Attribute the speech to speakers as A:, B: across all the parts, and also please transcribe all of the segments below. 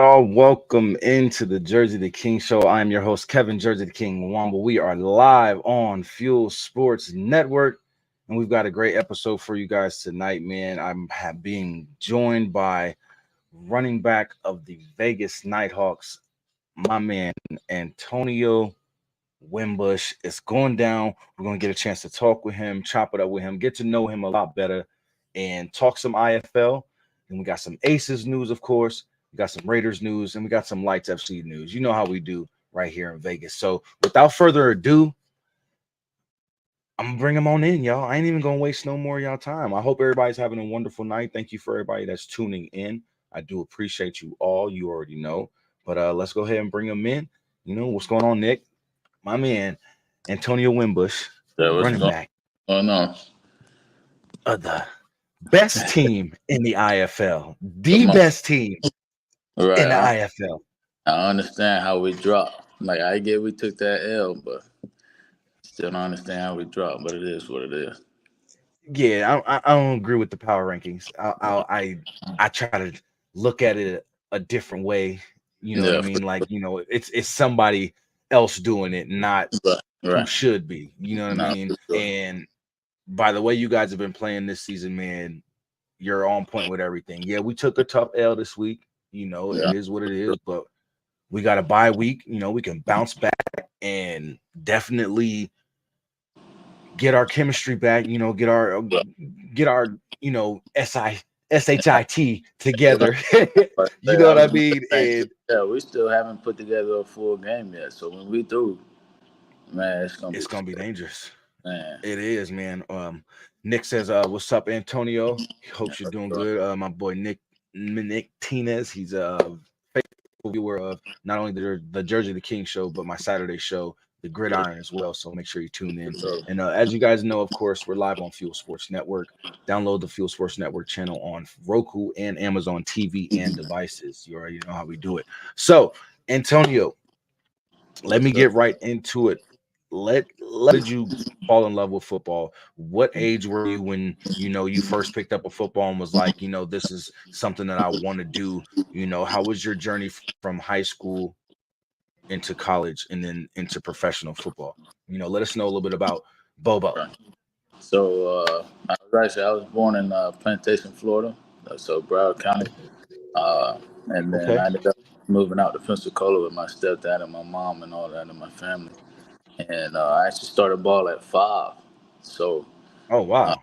A: y'all? Welcome into the Jersey the King show. I am your host, Kevin Jersey the King Wamba. We are live on Fuel Sports Network, and we've got a great episode for you guys tonight, man. Being joined by running back of the Vegas Nighthawks, my man Antonio Wimbush. It's going down. We're going to get a chance to talk with him, chop it up with him, get to know him a lot better, and talk some IFL. And we got some Aces news, of course. We got some Raiders news, and we got some Lights FC news. You know how we do right here in Vegas. So without further ado, I'm going to bring him on in, y'all. I ain't even going to waste no more of y'all time. I hope everybody's having a wonderful night. Thank you for everybody that's tuning in. I do appreciate you all. You already know. But let's go ahead and bring him in. You know, what's going on, Nick? My man, Antonio Wimbush, running back
B: on
A: of the best team in the IFL, the best team in the IFL.
B: I understand how we dropped. Like, I get we took that L, but still don't understand how we dropped. But it is what it is.
A: Yeah, I don't agree with the power rankings. I try to look at it a different way. You know what I mean? Like, you know, it's somebody else doing it, not who should be. You know what I mean? Sure. And by the way you guys have been playing this season, man, you're on point with everything. Yeah, we took a tough L this week. You know, it is what it is, but we got a bye week. You know, we can bounce back and definitely get our chemistry back. You know, get our you know SHIT together. You know what I mean? And
B: yeah, we still haven't put together a full game yet. So when we do, man,
A: it's gonna be dangerous.
B: Man.
A: It is, man. Nick says, "What's up, Antonio? Hopes you're doing good." My boy Nick Tinez, he's a faithful viewer of not only the Jersey the King show, but my Saturday show, the Gridiron, as well. So make sure you tune in. And as you guys know, of course, we're live on Fuel Sports Network. Download the Fuel Sports Network channel on Roku and Amazon TV and devices. You already know how we do it. So, Antonio, let me get right into it. Let did you fall in love with football? What age were you when you first picked up a football and was like, this is something that I want to do? How was your journey from high school into college and then into professional football? Let us know a little bit about Bobo.
B: So I was born in Plantation, Florida, so Broward County, and then I ended up moving out to Pensacola with my stepdad and my mom and all that and my family. And I actually started ball at 5. So,
A: oh wow,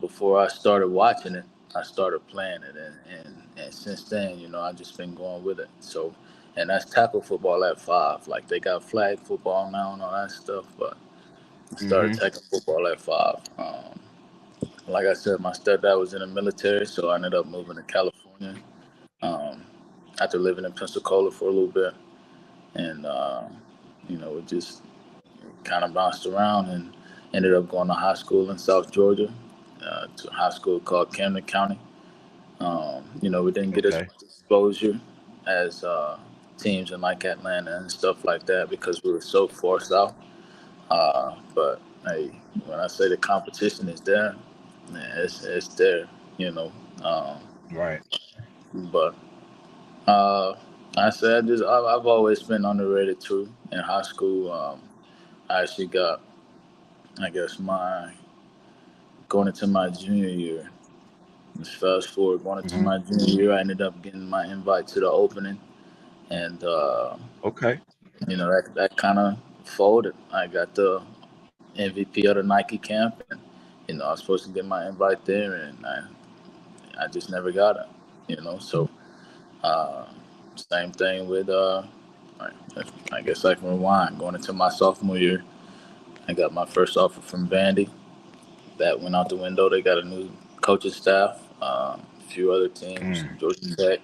B: before I started watching it, I started playing it, and since then, I just been going with it. So, and that's tackle football at 5. Like, they got flag football now and all that stuff, but I started tackling football at 5. Like I said, my stepdad was in the military, so I ended up moving to California after living in Pensacola for a little bit, and it just kind of bounced around and ended up going to high school in South Georgia, to a high school called Camden County. We didn't get as much exposure as teams in like Atlanta and stuff like that because we were so far south. But hey, when I say the competition is there, man, it's there.
A: Right.
B: But I've always been underrated too. In high school, I actually got, I guess, going into my junior year. Let's fast forward, going into my junior year, I ended up getting my invite to the opening, and that kind of folded. I got the MVP of the Nike camp, and I was supposed to get my invite there, and I just never got it. So same thing with I guess I can rewind. Going into my sophomore year, I got my first offer from Vandy. That went out the window. They got a new coaching staff, a few other teams, Georgia Tech,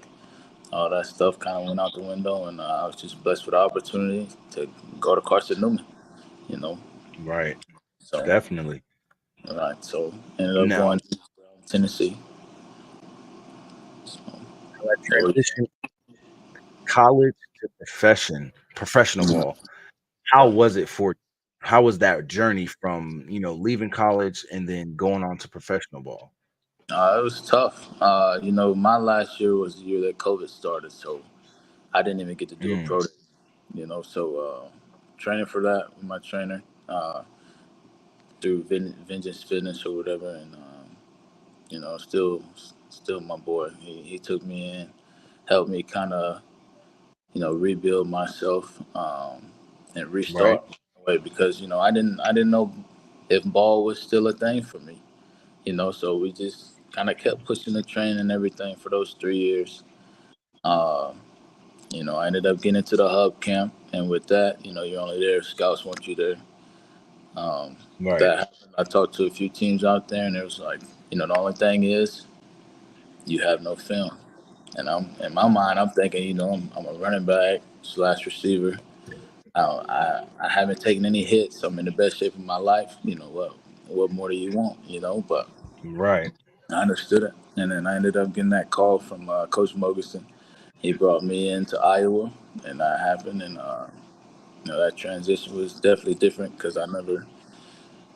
B: all that stuff kind of went out the window, and I was just blessed with the opportunity to go to Carson Newman.
A: Right.
B: So
A: definitely.
B: Right. So ended up going to Tennessee. So,
A: transition college to professional ball. How was it for you? How was that journey from leaving college and then going on to professional ball?
B: It was tough. My last year was the year that COVID started, so I didn't even get to do a
A: Mm,
B: pro day, So training for that with my trainer through Vengeance Fitness or whatever, and still my boy. He took me in, helped me kind of rebuild myself and
A: right.
B: restart because I didn't know if ball was still a thing for me. So we just kind of kept pushing the train and everything for those 3 years. Uh, I ended up getting into the hub camp, and with that, you're only there if scouts want you there. Um,
A: Right.
B: that happened. I talked to a few teams out there, and it was like, the only thing is you have no film. And I'm in my mind, I'm thinking, I'm a running back slash receiver. I haven't taken any hits. I'm in the best shape of my life. What more do you want? But
A: Right.
B: I understood it, and then I ended up getting that call from Coach Mogerson. He brought me into Iowa, and that happened, and that transition was definitely different because I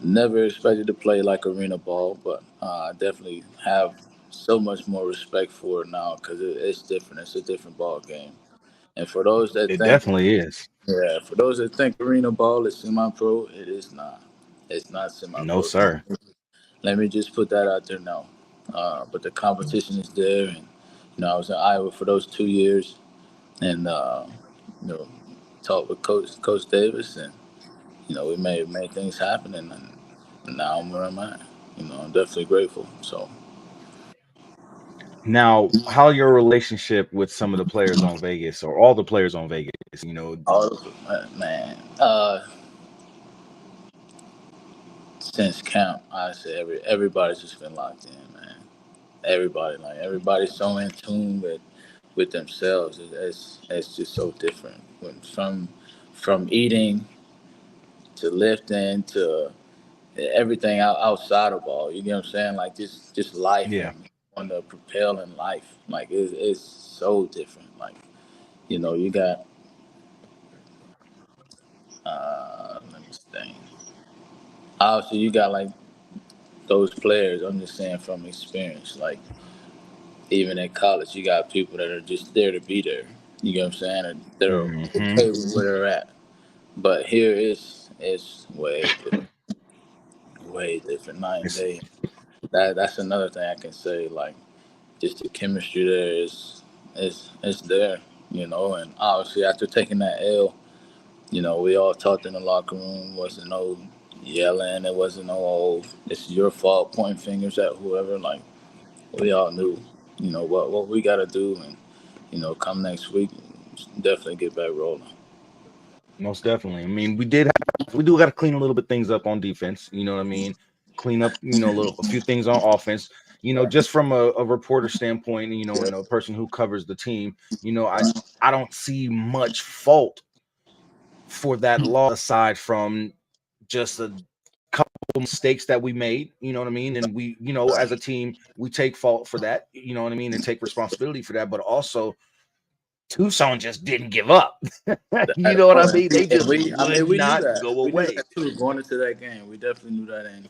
B: never expected to play like arena ball, but I definitely have so much more respect for it now because it's different. It's a different ball game. And for those that
A: It
B: think,
A: definitely is.
B: yeah, for those that think arena ball is semi-pro, it is not. It's not
A: No,
B: semi-pro.
A: sir.
B: Let me just put that out there now. But the competition is there, and I was in Iowa for those 2 years, and you know, talked with Coach Davis, and we made things happen, and now I'm where I'm at. I'm definitely grateful. So,
A: Now, how your relationship with some of the players on Vegas or all the players on Vegas?
B: all of it, man. Since camp, I say everybody's just been locked in, man. Everybody's so in tune with themselves. It's just so different. From eating to lifting to everything outside of ball. You know what I'm saying? Like just life
A: Yeah,
B: and on the propel in life. Like it's so different. Like you got let me think. Obviously, you got like those players. I'm just saying from experience. Like even in college, you got people that are just there to be there. You know what I'm saying? And they're
A: hmm
B: okay with where they're at. But here it's way different night and
A: it's
B: day. That's another thing I can say. Like just the chemistry there is there. And obviously after taking that L, we all talked in the locker room. Wasn't no yelling. It wasn't no it's your fault. Pointing fingers at whoever. Like we all knew, what we got to do, and come next week, definitely get back rolling.
A: most definitely. I mean, we do got to clean a little bit things up on defense. You know what I mean? Clean up, a few things on offense.
B: Right.
A: Just from a reporter standpoint,
B: Yeah.
A: and a person who covers the team.
B: Right.
A: I don't see much fault for that law aside from just a couple mistakes that we made, you know what I mean? And we, as a team, we take fault for that, you know what I mean, and take responsibility for that. But also, Tucson just didn't give up. You know what I mean? They
B: And
A: just
B: we
A: would
B: knew
A: not
B: that.
A: go
B: We knew
A: away.
B: that too going into that game. We definitely knew that, and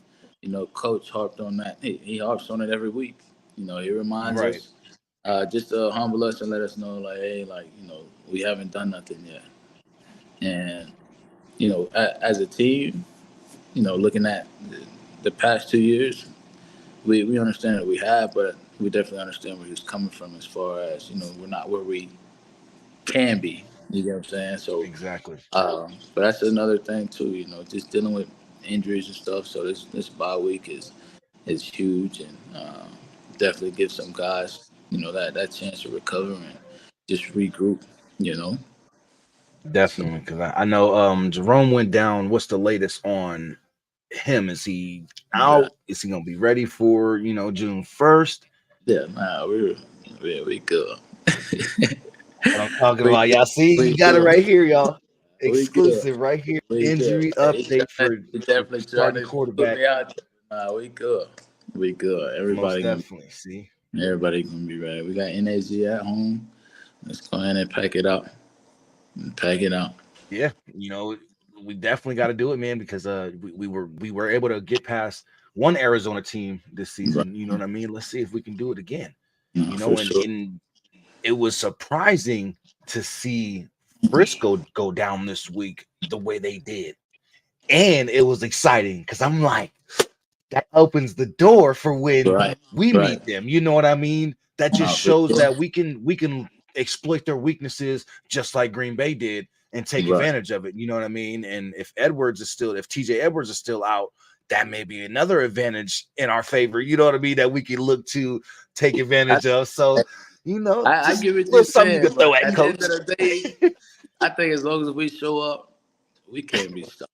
B: Coach harped on that. He harps on it every week. He reminds
A: Right.
B: us, just to humble us and let us know, like, hey, like we haven't done nothing yet. And as a team, looking at the past 2 years, we understand that we have, but we definitely understand where he's coming from as far as we're not where we can be. You get what I'm saying? So,
A: Exactly.
B: but that's another thing too. Just dealing with injuries and stuff. So this bye week is huge, and definitely give some guys that chance to recover and just regroup. You know. So
A: Definitely. Because I know Jerome went down. What's the latest on him? Is he
B: yeah,
A: out? Is he gonna be ready for, June 1st?
B: yeah, nah, we good.
A: What I'm talking
B: we
A: about. Y'all see,
B: we
A: you got it
B: good.
A: right here, y'all.
B: We good.
A: Exclusive right here.
B: We good.
A: Injury
B: Hey,
A: update
B: he
A: for
B: definitely trying
A: starting
B: to put
A: quarterback.
B: me out there. Nah, we good. We good.
A: Most definitely. See.
B: Everybody gonna be ready. We got NAZ at home. Let's go ahead and pack it out. Pack it out.
A: Yeah, we definitely got to do it, man, because we were able to get past one Arizona team this
B: Right.
A: season. You know what I mean? Let's see if we can do it again.
B: No, for
A: And
B: sure.
A: it was surprising to see Frisco go down this week the way they did. And it was exciting because I'm like, that opens the door for when
B: Right.
A: we
B: Right.
A: meet them. You know what I mean? That just
B: No, for
A: shows
B: sure.
A: that we can exploit their weaknesses just like Green Bay did and take
B: Right.
A: advantage of it. You know what I mean? And if TJ Edwards is still out, that may be another advantage in our favor. You know what I mean? That we can look to take
B: I,
A: advantage of. So,
B: I
A: just
B: get
A: a
B: what
A: little
B: you're
A: something you
B: saying,
A: can
B: but
A: throw at
B: at the end
A: coach.
B: of the day, I think as long as we show up, we can't be stopped.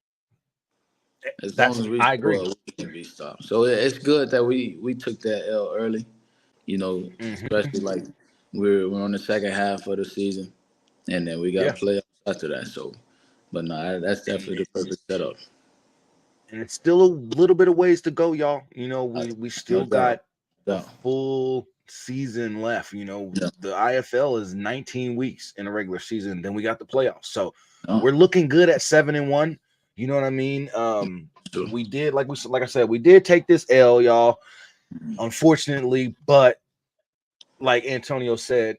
B: As long
A: That's
B: as we
A: I
B: show
A: agree.
B: up, we can't be stopped. So it's good that we took that L early.
A: Hmm.
B: Especially like we're on the second half of the season, and then we got
A: Yeah.
B: playoffs after that. So, but no, that's
A: And
B: definitely the perfect setup.
A: it's still a little bit of ways to go, y'all.
B: Uh,
A: We
B: No
A: still
B: doubt,
A: got
B: no
A: a
B: doubt.
A: full season left.
B: Yeah,
A: The IFL is 19 weeks in a regular season, then we got the playoffs. So
B: no,
A: we're looking good at 7-1. You know what I mean?
B: sure.
A: We did like I said, we did take this L, y'all, unfortunately, but like Antonio said,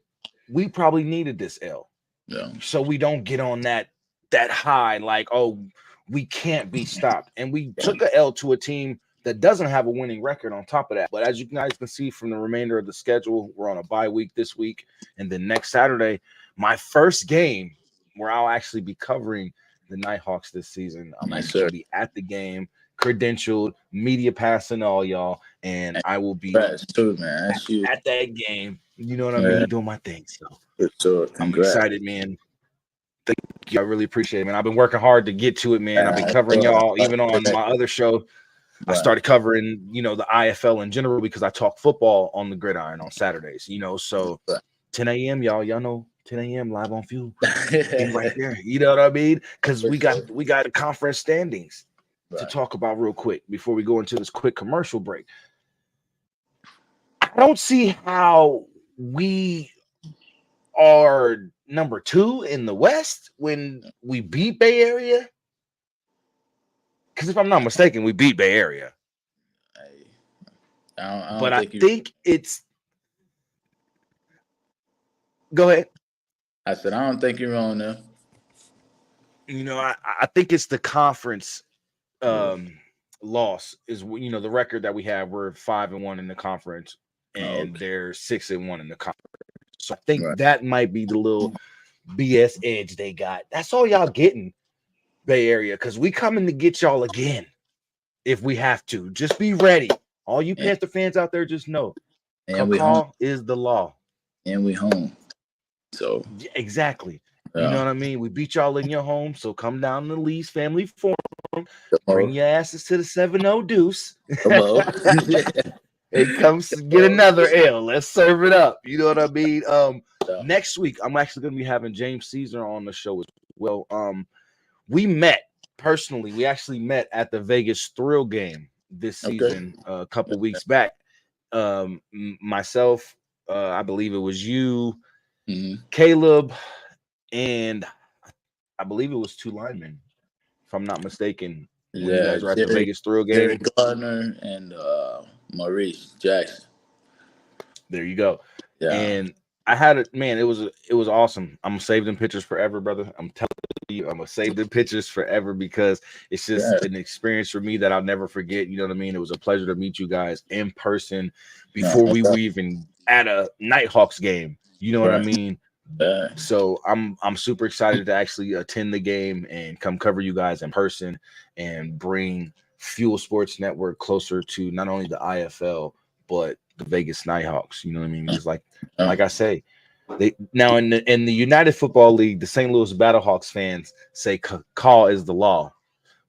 A: we probably needed this L
B: Yeah,
A: so we don't get on that high like, oh, we can't be stopped. And we took a L to a team that doesn't have a winning record on top of that. But as you guys can see from the remainder of the schedule, we're on a bye week this week, and then next Saturday, my first game where I'll actually be covering the Nighthawks this season. I'm
B: yes,
A: actually
B: sir.
A: going to be at the game, credentialed, media pass and all, y'all, and
B: And
A: I will be
B: congrats too, man. That's you.
A: at that game. You know what I
B: Yeah,
A: mean? Doing my thing. So
B: for sure.
A: I'm
B: Congrats.
A: excited, man. I really appreciate it, man. I've been working hard to get to it, man. I've been
B: I
A: covering
B: saw,
A: y'all even on my other show. I
B: right,
A: started covering, the IFL in general because I talk football on the gridiron on Saturdays, So
B: right.
A: 10 a.m. y'all know 10 a.m. live on Fuel. Be right there. You know what I mean? Because
B: For sure.
A: we got the conference standings to
B: Right.
A: talk about real quick before we go into this quick commercial break. I don't see how we are number 2 in the West when we beat Bay Area. Because if I'm not mistaken, we beat Bay Area.
B: I, I
A: But
B: don't
A: I
B: think you.
A: think it's go ahead.
B: I said I don't think you're wrong there.
A: I think it's the conference
B: Yeah.
A: um loss is the record that we have. We're 5-1 in the conference,
B: Oh,
A: and
B: okay.
A: they're 6-1 in the conference. So I think
B: Right.
A: that might be the little BS edge they got. That's all y'all getting, Bay Area, because we coming to get y'all again if we have to. Just be ready. All you
B: And,
A: Panther fans out there, just know,
B: and we home.
A: call is the law.
B: And we home. So
A: Yeah, exactly. You know
B: yeah.
A: what I mean? We beat y'all in your home, so come down to Lee's Family Forum.
B: Come
A: Bring
B: on.
A: your asses to the 7-0 Deuce.
B: Come on.
A: And come get
B: Come
A: another L. Let's serve it up. You know what I mean?
B: on.
A: Next week, I'm actually going to be having James Caesar on the show as well. We met personally. We actually met at the Vegas Thrill game this
B: Okay.
A: season a couple weeks back. Myself, I believe it was you,
B: Mm-hmm.
A: Caleb, and I believe it was 2 linemen, if I'm not mistaken, when you
B: Yeah,
A: guys were at the Vegas Thrill
B: Jerry
A: game.
B: Gardner and Maurice Jackson.
A: There you go.
B: Yeah.
A: And I had it, man. It was awesome. I'm gonna save them pictures forever, brother. I'm telling you, I'm gonna save them pictures forever because it's just
B: Yeah.
A: an experience for me that I'll never forget. You know what I mean? It was a pleasure to meet you guys in person
B: No,
A: before
B: no
A: we were
B: doubt.
A: even at a Nighthawks game. You know what I
B: Right.
A: mean?
B: Yeah.
A: So I'm super excited to actually attend the game and come cover you guys in person and bring Fuel Sports Network closer to not only the IFL but the Vegas Nighthawks. You know what I mean? Because
B: Yeah.
A: like I say, they now in the United Football League, the St. Louis Battlehawks fans say call is the law.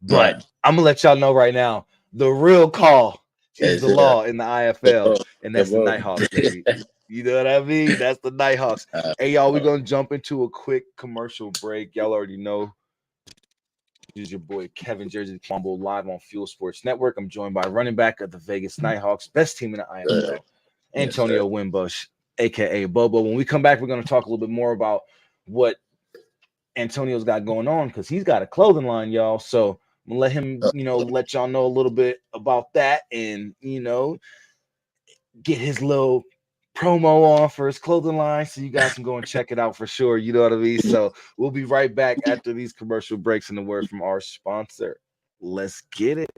A: But
B: Right.
A: I'm gonna let y'all know right now, the real call is
B: Yes,
A: the
B: yeah.
A: law in the IFL, and that's
B: Come
A: the
B: on.
A: Nighthawks, baby. You know what I mean? That's the Nighthawks. Hey, y'all, we're
B: Uh,
A: gonna jump into a quick commercial break. Y'all already know. This is your boy Kevin Jersey Combo live on Fuel Sports Network. I'm joined by running back of the Vegas Nighthawks, best team in the IFL,
B: yes, sir.
A: Antonio Wimbush, aka Bobo. When we come back, we're gonna talk a little bit more about what Antonio's got going on because he's got a clothing line, y'all. So I'm gonna let him, let y'all know a little bit about that and get his little promo on for his clothing line, so you guys can go and check it out for sure. You know what I mean? So we'll be right back after these commercial breaks and the word from our sponsor. Let's get it.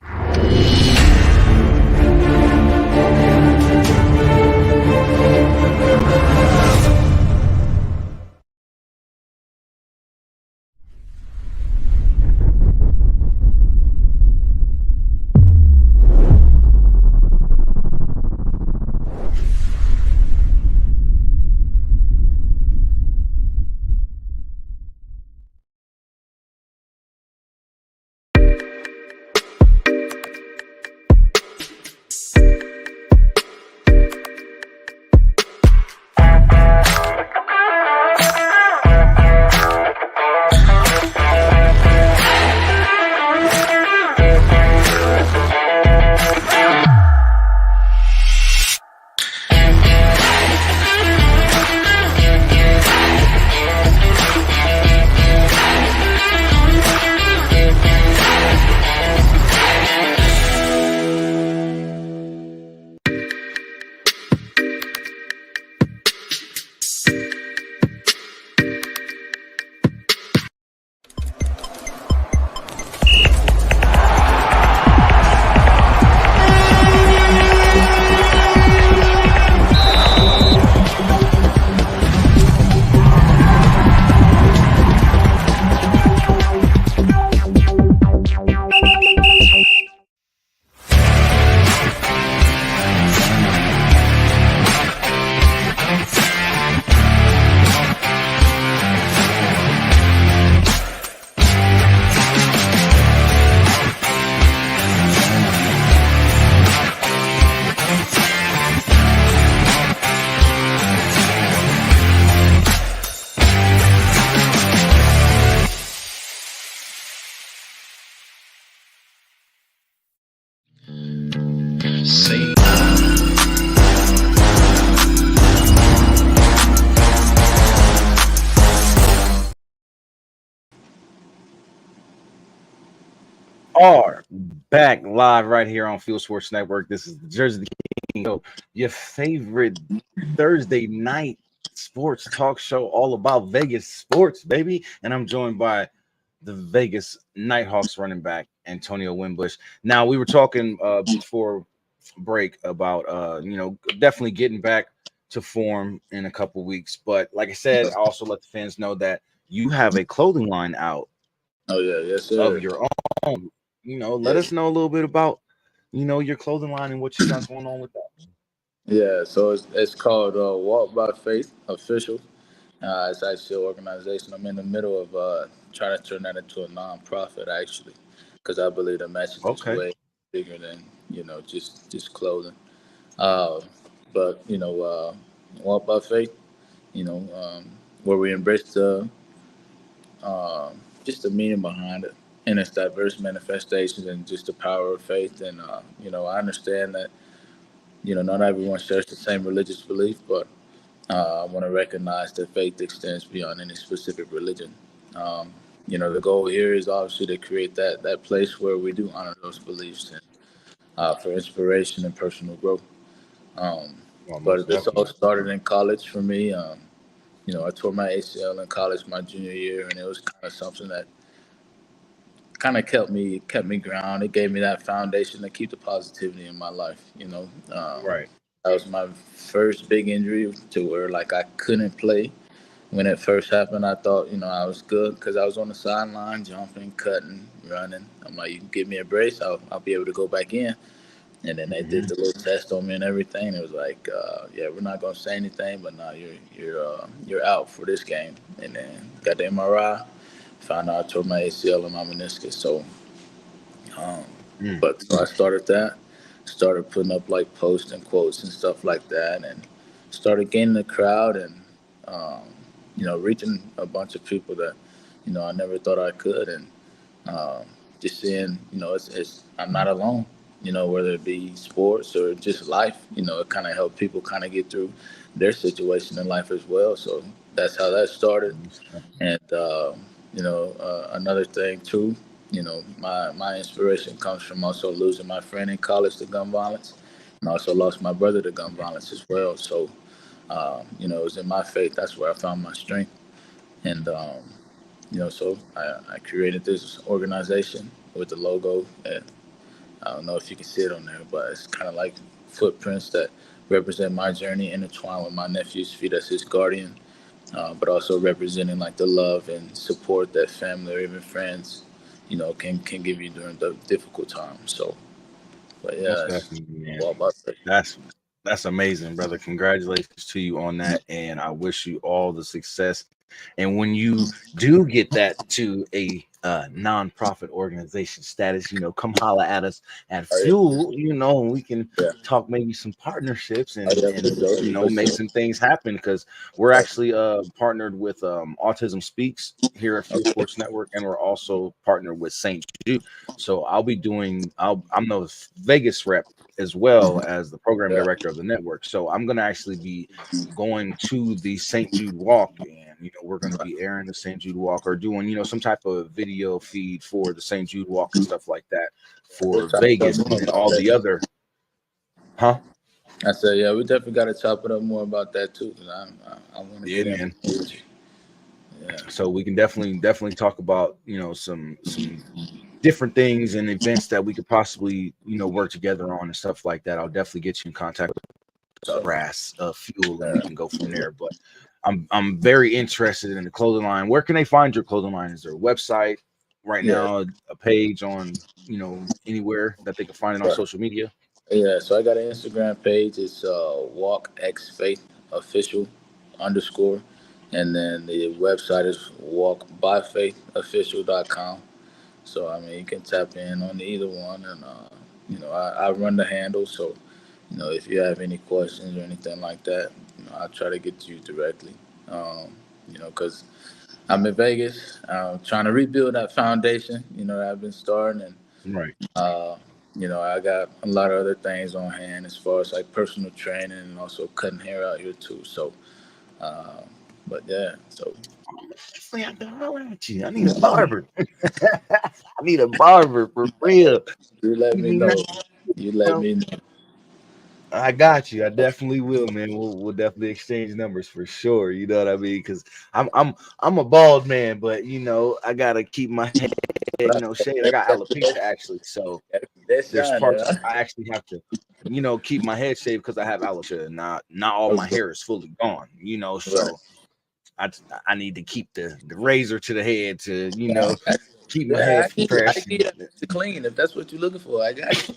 B: See.
A: Are back live right here on Fuel Sports Network. This is the Jersey the King Show, your favorite Thursday night sports talk show, all about Vegas sports, baby. And I'm joined by the Vegas Nighthawks running back Antonio Wimbush. Now, we were talking before break about definitely getting back to form in a couple weeks. But like I said, I also let the fans know that you have a clothing line out
B: Oh yeah, yes
A: of
B: sir.
A: your own. Let
B: Yes.
A: us know a little bit about your clothing line and what you got going on with that.
B: Yeah. So it's called Walk by Faith Official. It's actually an organization. I'm in the middle of trying to turn that into a nonprofit actually, because I believe the message is
A: Okay.
B: way bigger than just clothing. Uh, but Walk by Faith. You know, where we embrace the just the meaning behind it and its diverse manifestations and just the power of faith. And I understand that not everyone shares the same religious belief, but I want to recognize that faith extends beyond any specific religion. Um, the goal here is obviously to create that place where we do honor those beliefs and for inspiration and personal growth. Um,
A: Well, most
B: but this all
A: definitely.
B: started in college for me. I tore my ACL in college my junior year, and it was kind of something that kind of kept me grounded. It gave me that foundation to keep the positivity in my life.
A: Right.
B: That was my first big injury to where like I couldn't play. When it first happened, I thought I was good because I was on the sideline jumping, cutting, running. I'm like, you can give me a brace, I'll be able to go back in. And then they did
A: Hmm.
B: the little test on me and everything. It was like, yeah, we're not gonna say anything, but now you're out for this game. And then got the MRI, found out I tore my ACL and my meniscus. Um,
A: Mm.
B: but I started that, started putting up like posts and quotes and stuff like that, and started gaining a crowd and um, reaching a bunch of people that I never thought I could, and um, just seeing it's I'm not alone. Whether it be sports or just life, it kind of helped people kind of get through their situation in life as well. So that's how that started.
A: Most definitely.
B: And another thing too, my inspiration comes from also losing my friend in college to gun violence, and also lost my brother to gun violence as well. So It was in my faith. That's where I found my strength. And, so I created this organization with the logo. And I don't know if you can see it on there, but it's kind of like footprints that represent my journey intertwined with my nephew's feet as his guardian, but also representing like the love and support that family or even friends, can give you during the difficult times. So, but
A: Most
B: yeah, it's
A: definitely, man.
B: all about that.
A: That's that's amazing, brother. Congratulations to you on that, and I wish you all the success. And when you do get that to a nonprofit organization status, come holla at us at
B: Oh, yeah,
A: Fuel, and we can
B: yeah,
A: talk maybe some partnerships
B: oh,
A: and
B: yeah, for
A: and
B: sure, for
A: make
B: sure.
A: some things happen because we're
B: Right.
A: actually partnered with Autism Speaks here at Fuel
B: Okay,
A: Sports Network, and we're also partnered with St. Jude. So I'm the Vegas rep as well as the program
B: yeah,
A: director of the network. So I'm going to actually be going to the St. Jude Walk, and we're going to
B: right.
A: be airing the St. Jude Walk or doing some type of video feed for the St. Jude Walk and stuff like that
B: We'll
A: for
B: chop it up
A: Vegas
B: more
A: and
B: about
A: all the
B: that.
A: other, huh?
B: I said, yeah, we definitely got to chop it up more about that too, because I want to
A: Yeah,
B: get in
A: man.
B: with you. Yeah,
A: So we can definitely talk about some different things and events that we could possibly work together on and stuff like that. I'll definitely get you in contact
B: so
A: brass fuel and we
B: yeah,
A: can go from there. But I'm very interested in the clothing line. Where can they find your clothing line? Is there a website right
B: yeah,
A: now, a page on anywhere that they can find it on
B: right.
A: social media?
B: Yeah, so I got an Instagram page. It's Walk X Faith Official underscore, and then the website is walkbyfaithofficial.com. So I mean, you can tap in on either one, and I run the handle. So if you have any questions or anything like that, I'll try to get to you directly. Because I'm in Vegas, trying to rebuild that foundation. That I've been starting, and
A: Right.
B: uh, I got a lot of other things on hand as far as like personal training and also cutting hair out here too. So, uh, but yeah, so
A: Definitely have to holler at you. I need a barber. I need a barber for real.
B: you let
A: You
B: me
A: know,
B: know. You let me know.
A: I got you. I definitely will, man. We'll definitely exchange numbers for sure. You know what I mean? Because I'm a bald man, but I gotta keep my head, shaved. I got alopecia actually, so
B: That
A: there's
B: shine
A: parts
B: there.
A: I actually have to, keep my head shaved because I have alopecia. Not all my
B: Okay.
A: hair is fully gone.
B: Right.
A: So I I need to keep the razor to the head to keep my
B: Yeah,
A: head
B: I
A: fresh.
B: can get to clean if that's what you're looking for. I got you.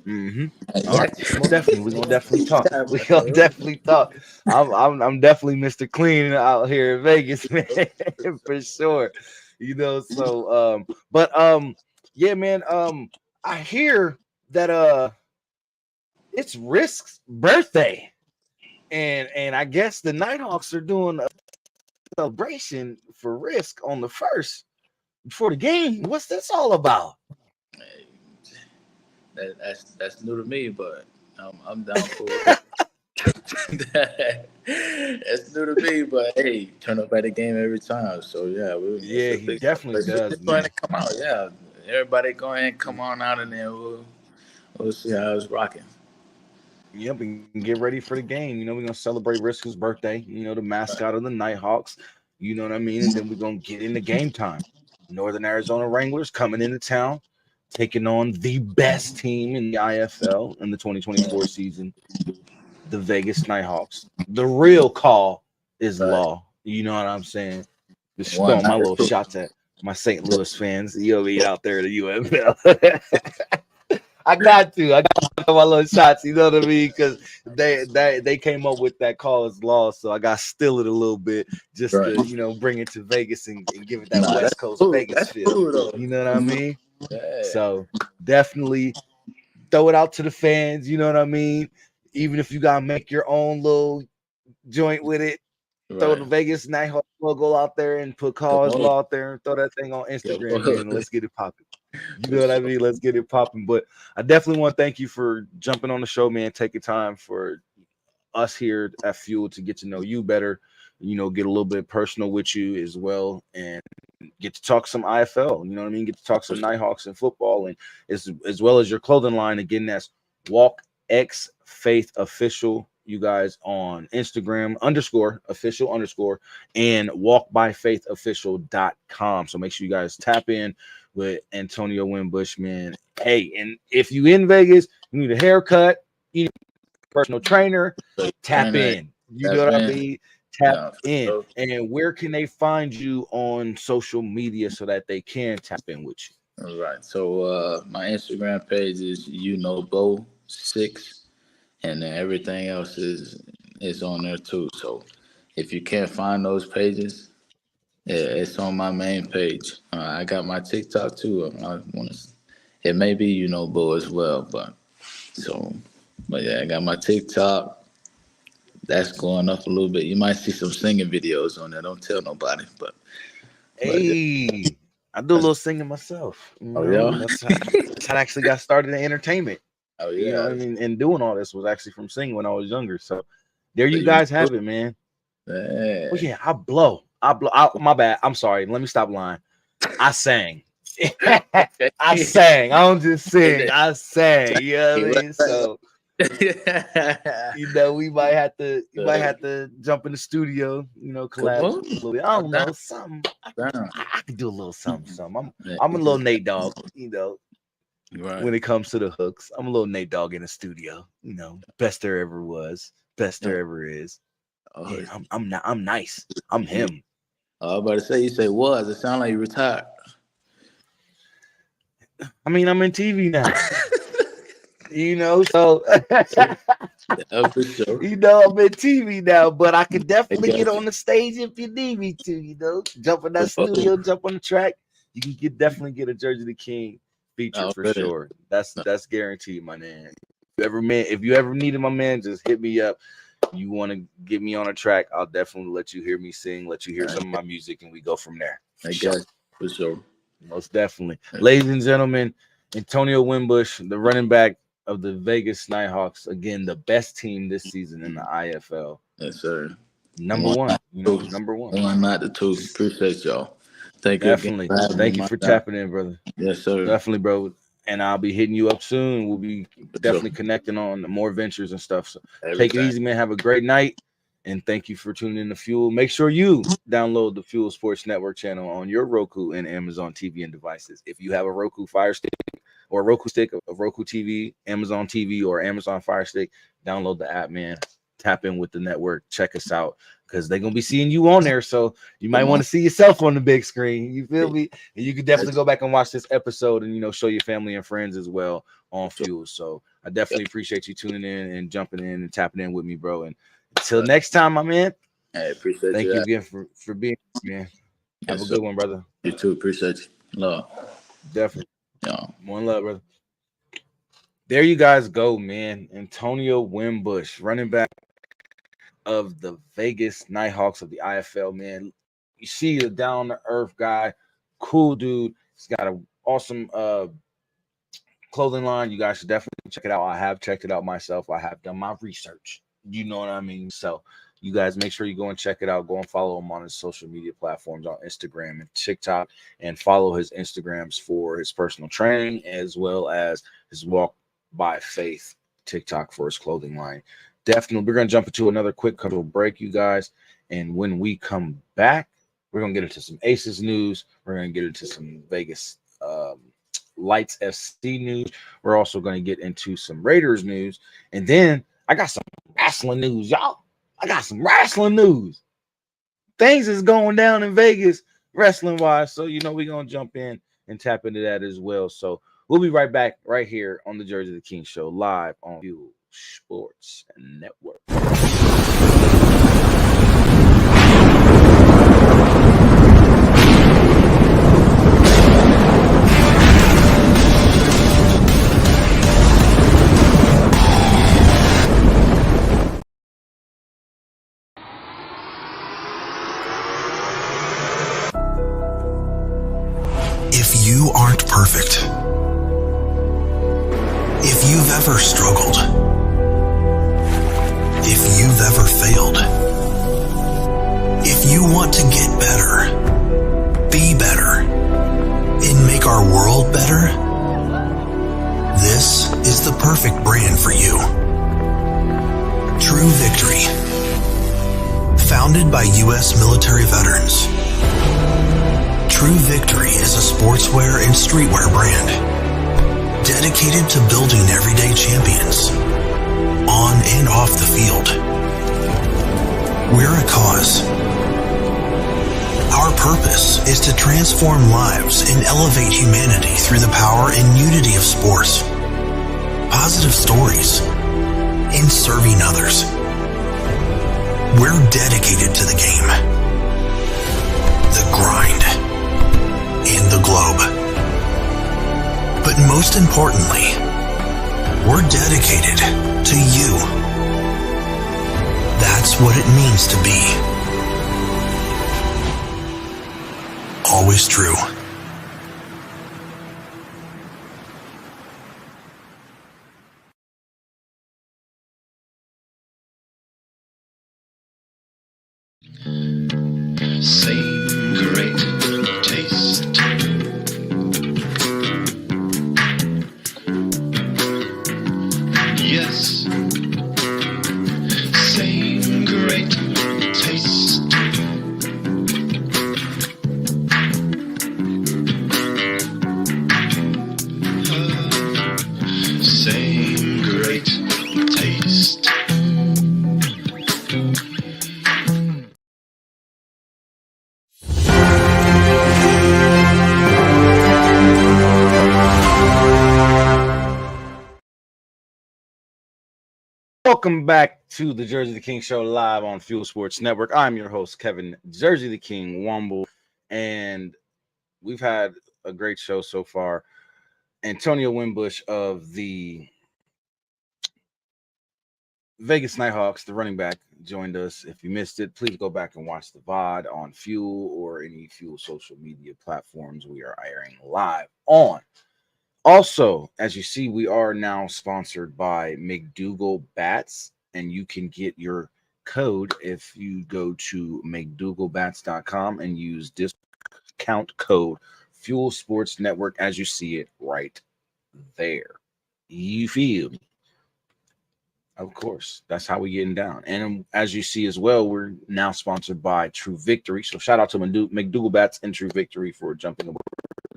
A: Mm-hmm.
B: I
A: All right,
B: got
A: most definitely. We're gonna definitely talk.
B: you.
A: We're gonna definitely talk. I'm definitely Mr. Clean out here in Vegas, man, for sure. But yeah, man. I hear that it's Risk's birthday, and I guess the Nighthawks are doing a celebration for Risk on the first before the game. What's this all about?
B: Hey, that's new to me, but I'm down for whatever. That's new to me, but hey, turn up at the game every time. So yeah, it's
A: Yeah,
B: a
A: he
B: big
A: definitely
B: celebration.
A: does,
B: Just go ahead
A: man.
B: and come out. Yeah, everybody go ahead and come on out, and then we'll see how it's rocking.
A: Yep, and get ready for the game. We're gonna celebrate Risker's birthday, the mascot of the Nighthawks. You know what I mean? And then we're gonna get into game time. Northern Arizona Wranglers coming into town, taking on the best team in the IFL in the 2024 season, the Vegas Nighthawks. The real call is
B: Right,
A: law. You know what I'm saying? Just
B: one
A: throwing my
B: hundred
A: little
B: percent.
A: shots at my St. Louis fans. Out there at the UFL. I got to. I got my little shots. You know what I mean? Because they came up with that call as law, so I got to steal it a little bit just to
B: Right.
A: bring it to Vegas and give it that
B: Nah,
A: West
B: that's
A: Coast
B: cool.
A: Vegas
B: That's
A: feel.
B: cool though.
A: You know what I mean?
B: Yeah.
A: So definitely throw it out to the fans. You know what I mean? Even if you gotta make your own little joint with it, throw
B: Right.
A: the Vegas Nighthawk logo out there and put
B: Come
A: cause
B: on.
A: law out there and throw that thing on
B: Yeah,
A: Instagram, man.
B: for
A: And let's get it popping. You know what I
B: sure.
A: mean? Let's get it popping. But I definitely want to thank you for jumping on the show, man. Taking time for us here at Fuel to get to know you better. Get a little bit personal with you as well, and get to talk some IFL. You know what I mean? Get to talk
B: For
A: some
B: sure.
A: Nighthawks and football, and as well as your clothing line. Again, that's Walk X Faith Official you guys on Instagram _official_ and walkbyfaithofficial.com. So make sure you guys tap in with Antonio Wimbush, man. Hey, and if you in Vegas, you need a haircut, you need a personal trainer, tap in. You know what I mean? Tap in.
B: Sure.
A: And where can they find you on social media so that they can tap in with you?
B: All right. So my Instagram page is Bo6, and then everything else is on there too. So if you can't find those pages, it's on my main page. I got my TikTok too. It may be Bo as well, but yeah, I got my TikTok. That's going up a little bit. You might see some singing videos on there. Don't tell nobody, but
A: hey, I do a little singing myself.
B: Yeah,
A: that's how I actually got started in entertainment.
B: Oh yeah,
A: you know what I mean. And doing all this was actually from singing when I was younger. So there you guys have it, man.
B: Yeah.
A: Oh yeah, I blow. My bad. I'm sorry. Let me stop lying. I sang. I sang. I don't just sing. I sang. You know what I mean? So we might have to jump in the studio, collab a little bit. I don't know, something. I could do a little something. I'm a little Nate Dogg,
B: Right.
A: When it comes to the hooks. I'm a little Nate Dogg in the studio, best there ever was, best there ever is. Oh, yeah, I'm nice. I'm him.
B: I was about to say, you say was. It sound like you retired.
A: I mean, I'm in TV now. So
B: for sure.
A: I'm in TV now, but I can definitely get on the stage if you need me to, jump in that studio, jump on the track. You can definitely get a Jersey the King feature for sure. That's guaranteed, my man. If you ever needed my man, just hit me up. You want to get me on a track, I'll definitely let you hear me sing, let you hear some of my music, and we go from there.
B: I guess, for sure.
A: Most definitely. Ladies and gentlemen, Antonio Wimbush, the running back of the Vegas Nighthawks, again, the best team this season in the IFL.
B: Yes, sir.
A: Number one. Number one.
B: One, not the two. Appreciate y'all. Thank you.
A: Definitely. Thank you for tapping in, brother.
B: Yes, sir.
A: Definitely, bro. And I'll be hitting you up soon. We'll be definitely connecting on more ventures and stuff. So take it easy, man. Have a great night. And thank you for tuning in to Fuel. Make sure you download the Fuel Sports Network channel on your Roku and Amazon TV and devices. If you have a Roku Fire Stick or a Roku Stick, a Roku TV, Amazon TV, or Amazon Fire Stick, download the app, man. Tap in with the network. Check us out because they're going to be seeing you on there. So you might want to see yourself on the big screen. You feel me? And you can definitely go back and watch this episode and, show your family and friends as well on Fuel. So I definitely appreciate you tuning in and jumping in and tapping in with me, bro. And until next time, my man.
B: I appreciate
A: Thank you again for being here, man. Have a good one, brother.
B: You too. Appreciate you. Love.
A: Definitely.
B: Yeah.
A: One love, brother. There you guys go, man. Antonio Wimbush, running back of the Vegas Nighthawks of the IFL, man. You see a down-to-earth guy, cool dude. He's got an awesome clothing line. You guys should definitely check it out. I have checked it out myself. I have done my research. You know what I mean? So you guys make sure you go and check it out. Go and follow him on his social media platforms on Instagram and TikTok, and follow his Instagrams for his personal training as well as his Walk by Faith TikTok for his clothing line. Definitely, we're going to jump into another quick commercial break, you guys. And when we come back, we're going to get into some Aces news. We're going to get into some Vegas Lights FC news. We're also going to get into some Raiders news. And then I got some wrestling news, y'all. I got some wrestling news. Things is going down in Vegas wrestling-wise. So, we're going to jump in and tap into that as well. So we'll be right back right here on the Jersey the King Show, live on Fuel Sports Network.
C: If you aren't perfect, if you've ever struggled, if you've ever failed, if you want to get better, be better, and make our world better, this is the perfect brand for you. True True Victory. Founded by U.S. military veterans, True Victory is a sportswear and streetwear brand dedicated to building everyday champions on and off the field. We're a cause. Our purpose is to transform lives and elevate humanity through the power and unity of sports, positive stories, and serving others. We're dedicated to the game, the grind, and the globe. But most importantly, we're dedicated to you. That's what it means to be always true.
D: Same great taste. Yes, same great taste. Same great taste.
A: Welcome back to the Jersey the King Show live on Fuel Sports Network. I'm your host, Kevin Jersey the King Womble, and we've had a great show so far. Antonio Wimbush of the Vegas Nighthawks, the running back, joined us. If you missed it, please go back and watch the VOD on Fuel or any Fuel social media platforms we are airing live on. Also, as you see, we are now sponsored by McDougal Bats, and you can get your code if you go to McDougalBats.com and use discount code Fuel Sports Network as you see it right there. You feel me? Of course, that's how we getting down. And as you see as well, we're now sponsored by True Victory. So shout out to McDougal Bats and True Victory for jumping aboard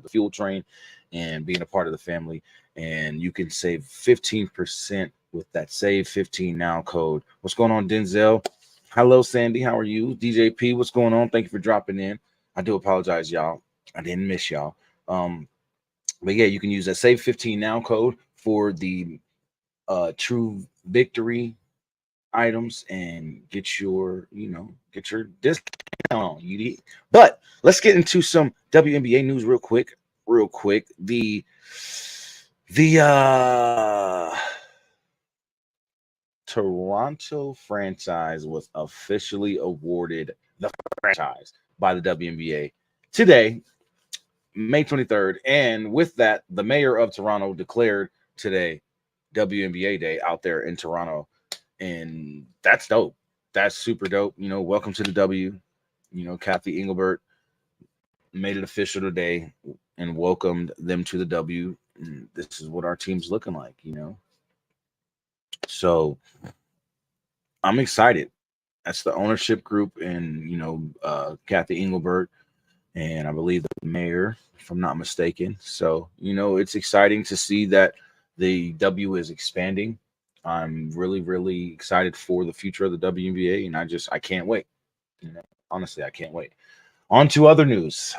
A: the fuel train and being a part of the family. And you can save 15% with that Save 15 Now code. What's going on, Denzel? Hello, Sandy. How are you? DJ P, what's going on? Thank you for dropping in. I do apologize, y'all. I didn't miss y'all. But yeah, you can use that Save 15 Now code for the True Victory items and get your discount on you. But let's get into some WNBA news real quick. The Toronto franchise was officially awarded the franchise by the WNBA today, May 23rd. And with that, the mayor of Toronto declared today WNBA Day out there in Toronto. And that's dope. That's super dope. Welcome to the W. Kathy Engelbert made it official today and welcomed them to the W. And this is what our team's looking like, So I'm excited. That's the ownership group and, Kathy Engelbert and I believe the mayor, if I'm not mistaken. So, it's exciting to see that the W is expanding. I'm really, really excited for the future of the WNBA, and I can't wait. Honestly, I can't wait. On to other news.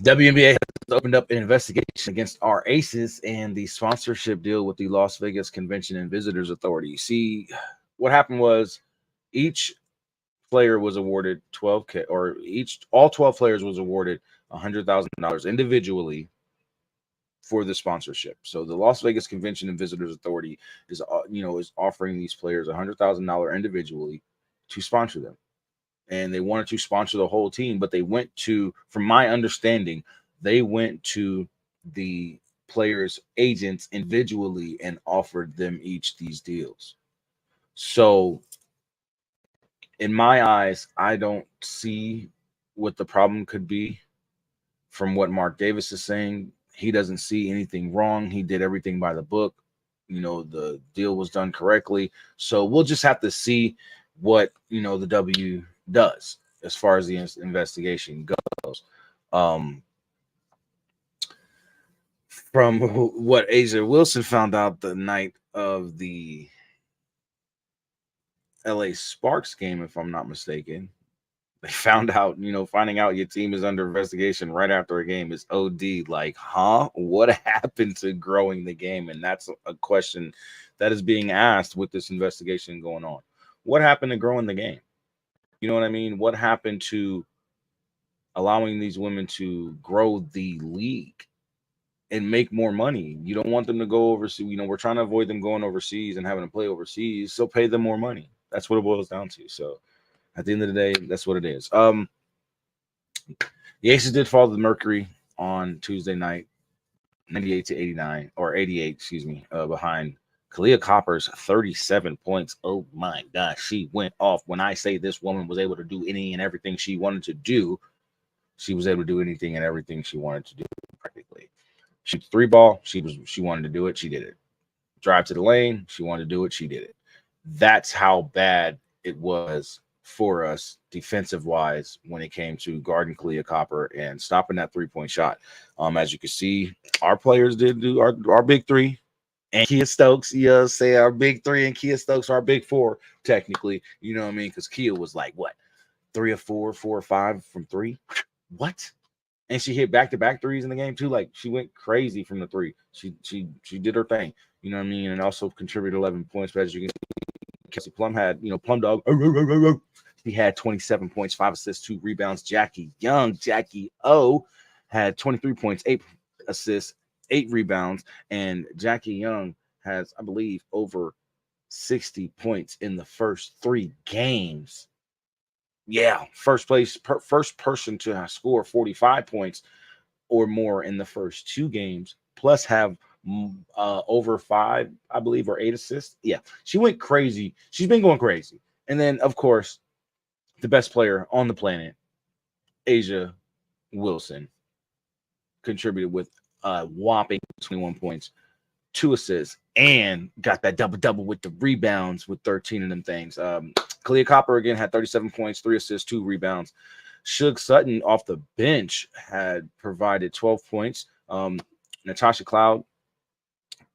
A: WNBA has opened up an investigation against our Aces and the sponsorship deal with the Las Vegas Convention and Visitors Authority. See, what happened was each player was awarded $12K, or all 12 players was awarded $100,000 individually for the sponsorship. So the Las Vegas Convention and Visitors Authority is offering these players $100,000 individually to sponsor them. And they wanted to sponsor the whole team, but they went to, from my understanding, they went to the players' agents individually and offered them each these deals. So in my eyes, I don't see what the problem could be. From what Mark Davis is saying, he doesn't see anything wrong. He did everything by the book. the deal was done correctly. So we'll just have to see what, the W does as far as the investigation goes. From what Asia Wilson found out the night of the LA Sparks game, if I'm not mistaken, they found out, finding out your team is under investigation right after a game is OD. Like, huh? What happened to growing the game? And that's a question that is being asked with this investigation going on. What happened to growing the game? You know what I mean? What happened to allowing these women to grow the league and make more money? You don't want them to go overseas. We're trying to avoid them going overseas and having to play overseas. So pay them more money. That's what it boils down to. So at the end of the day, that's what it is. The Aces did fall to the Mercury on Tuesday night, 98-89, or 88, behind Kalia Copper's 37 points. Oh my gosh, she went off. When I say this woman was able to do any and everything she wanted to do, she was able to do anything and everything she wanted to do practically. Shoot the three ball, she wanted to do it, she did it. Drive to the lane, she wanted to do it, she did it. That's how bad it was for us defensive wise when it came to guarding Kalia Copper and stopping that 3-point shot. As you can see, our players did do our big three and Kia Stokes, say our big three and Kia Stokes, our big four, technically, you know what I mean? Because Kia was like, what, 3 or 4, 4 or 5 from 3? What? And she hit back-to-back threes in the game too. Like, she went crazy from the 3. She did her thing, you know what I mean? And also contributed 11 points. But as you can see, Kelsey Plum had, Plum Dog. He had 27 points, 5 assists, 2 rebounds. Jackie O, had 23 points, 8 assists, 8 rebounds. And Jackie Young has, I believe, over 60 points in the first 3 games. Yeah, first person to score 45 points or more in the first 2 games, plus have over 5, I believe, or 8 assists. Yeah, she went crazy. She's been going crazy. And then, of course, the best player on the planet, Asia Wilson, contributed with a whopping 21 points, 2 assists, and got that double-double with the rebounds with 13 of them things. Kalia Copper, again, had 37 points, 3 assists, 2 rebounds. Suge Sutton, off the bench, had provided 12 points. Natasha Cloud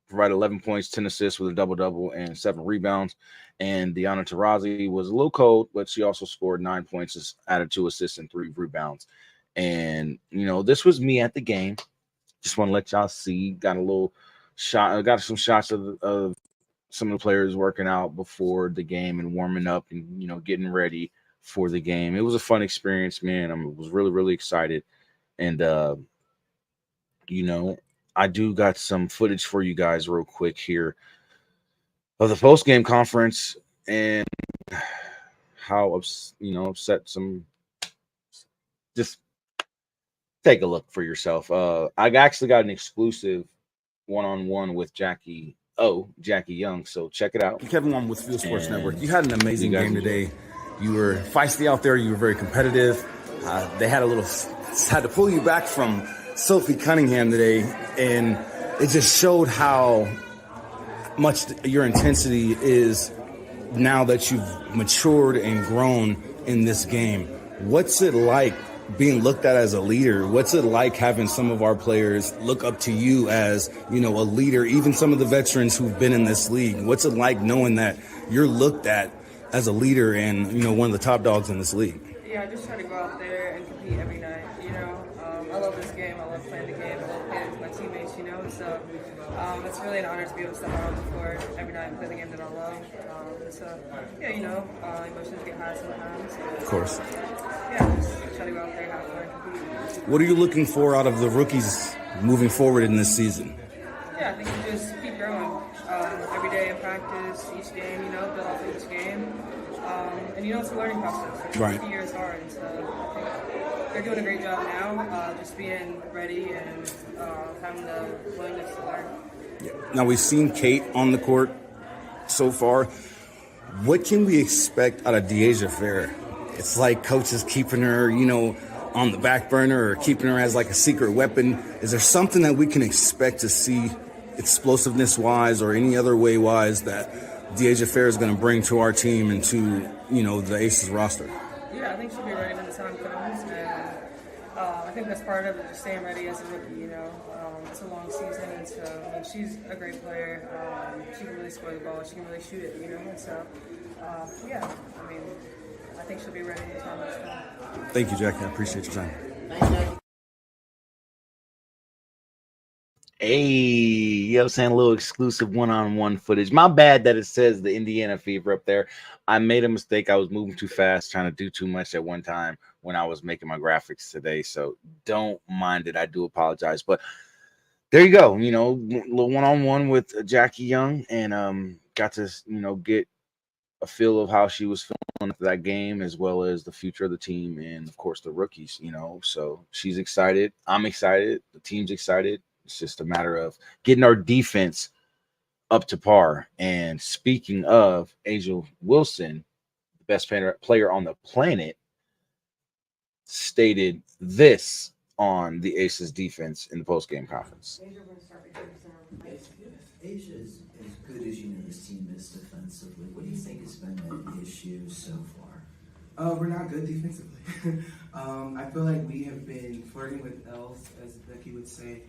A: provided 11 points, 10 assists with a double-double and 7 rebounds. And Deanna Taurasi was a little cold, but she also scored 9 points, added 2 assists and 3 rebounds. And, this was me at the game. Just want to let y'all see. Got a little shot. I got some shots of some of the players working out before the game and warming up and, getting ready for the game. It was a fun experience, man. I was really, really excited. And, I do got some footage for you guys real quick here of the post-game conference and how, upset some. Just take a look for yourself. I actually got an exclusive one-on-one with Jackie Young. So check it out.
E: Kevin Wong with Fuel Sports Network. You had an amazing game today. You were feisty out there. You were very competitive. They had to pull you back from Sophie Cunningham today, and it just showed how much your intensity is now that you've matured and grown in this game. What's it like being looked at as a leader? What's it like having some of our players look up to you as, a leader, even some of the veterans who've been in this league? What's it like knowing that you're looked at as a leader and, one of the top dogs in this league?
F: Yeah, I just try to go out there and compete every night, I love this game. I love playing the game. I love playing with my teammates, So it's really an honor to be able to step out on the court every night and play the game that I love. Emotions get high sometimes.
E: Of course.
F: Just try to go out there and have fun and compete.
E: What are you looking for out of the rookies moving forward in this season?
F: Yeah, I think you just keep growing every day in practice, each game, build off of each game. And it's a learning process.
E: Right.
F: The year is hard, so I think they're doing a great job now, just being ready and having the willingness to learn.
E: Yeah. Now, we've seen Kate on the court so far. What can we expect out of Deasia Fair? It's like coach is keeping her, on the back burner or keeping her as like a secret weapon. Is there something that we can expect to see explosiveness-wise or any other way-wise that Deasia Fair is going to bring to our team and to, the Aces roster?
F: Yeah, I think she'll be ready when the time comes, and I think that's part of it, just staying ready as a rookie, It's a long season, and so, she's a great player. She can really score the ball, she can really shoot it, and so, I think she'll be ready when the time comes.
E: Thank you, Jackie. I appreciate your time.
A: Hey, you know what I'm saying? A little exclusive one-on-one footage. My bad that it says the Indiana Fever up there. I made a mistake. I was moving too fast, trying to do too much at one time when I was making my graphics today. So don't mind it. I do apologize. But there you go. Little one-on-one with Jackie Young, and got to, get a feel of how she was feeling after that game, as well as the future of the team and, of course, the rookies, So she's excited. I'm excited. The team's excited. It's just a matter of getting our defense up to par. And speaking of Angel Wilson, the best player on the planet, stated this on the Aces defense in the post-game conference.
G: Asia is as good as this team is defensively. What do you think has been the issue so far?
H: We're not good defensively. I feel like we have been flirting with L's, as Becky would say,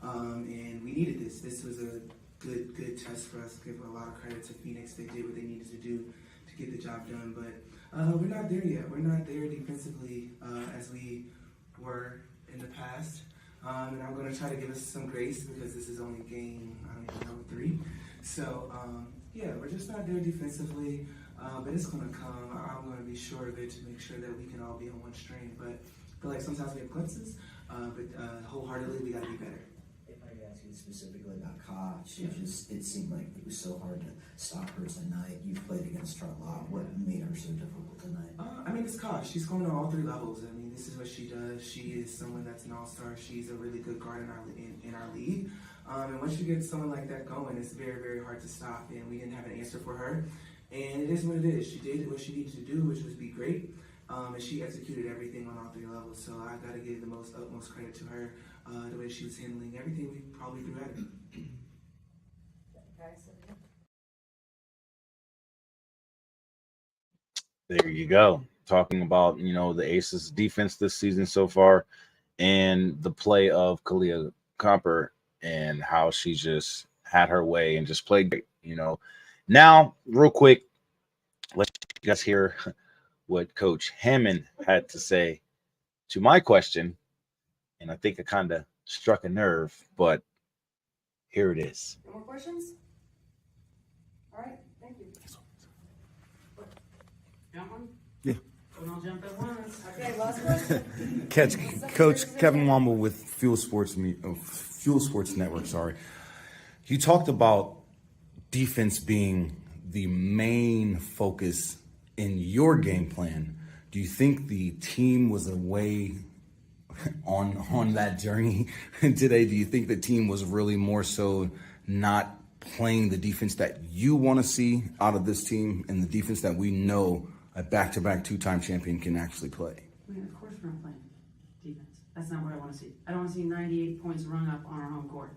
H: and we needed this. This was a good test for us. Give a lot of credit to Phoenix. They did what they needed to do to get the job done, but we're not there yet. We're not there defensively as we were in the past. And I'm going to try to give us some grace because this is only game, 3. So, we're just not there defensively, but it's going to come. I'm going to be sure of it to make sure that we can all be on one string. But I feel like sometimes we have glimpses, but wholeheartedly we got to be better.
G: If I could ask you specifically about Ka, it seemed like it was so hard to stop her tonight. You've played against her a lot. What made her so difficult tonight?
H: It's Ka. She's going on all 3 levels. This is what she does. She is someone that's an all-star. She's a really good guard in our league. And once you get someone like that going, it's very, very hard to stop. And we didn't have an answer for her. And it is what it is. She did what she needed to do, which was be great. And she executed everything on all 3 levels. So I got to give the utmost credit to her. The way she was handling everything we probably threw at her.
A: There you go. Talking about, the Aces defense this season so far and the play of Kalia Copper and how she just had her way and just played great, Now, real quick, let's you guys hear what Coach Hammond had to say to my question. And I think it kind of struck a nerve, but here it is.
F: No more questions? All right, thank you. Got one?
E: Yeah.
F: I'll jump at once. Okay, last question.
E: Coach Kevin Wimbush with Fuel Sports Network. Sorry, you talked about defense being the main focus in your game plan. Do you think the team was away on that journey today? Do you think the team was really more so not playing the defense that you want to see out of this team and the defense that we know a back-to-back 2-time champion can actually play?
I: Of course we're not playing defense. That's not what I want to see. I don't want to see 98 points run up on our home court.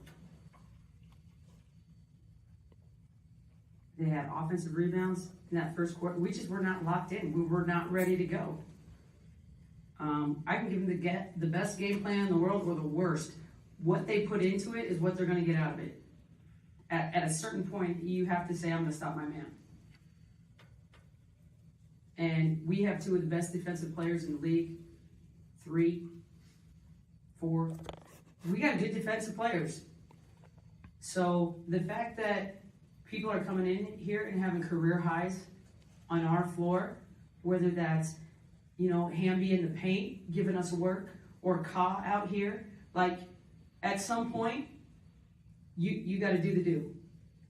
I: They had offensive rebounds in that first quarter. We just were not locked in. We were not ready to go. I can give them the best game plan in the world or the worst. What they put into it is what they're going to get out of it. At a certain point, you have to say, I'm going to stop my man. And we have 2 of the best defensive players in the league. 3, 4. We got good defensive players. So the fact that people are coming in here and having career highs on our floor, whether that's, Hamby in the paint giving us work, or Ka out here, at some point, you got to do the do.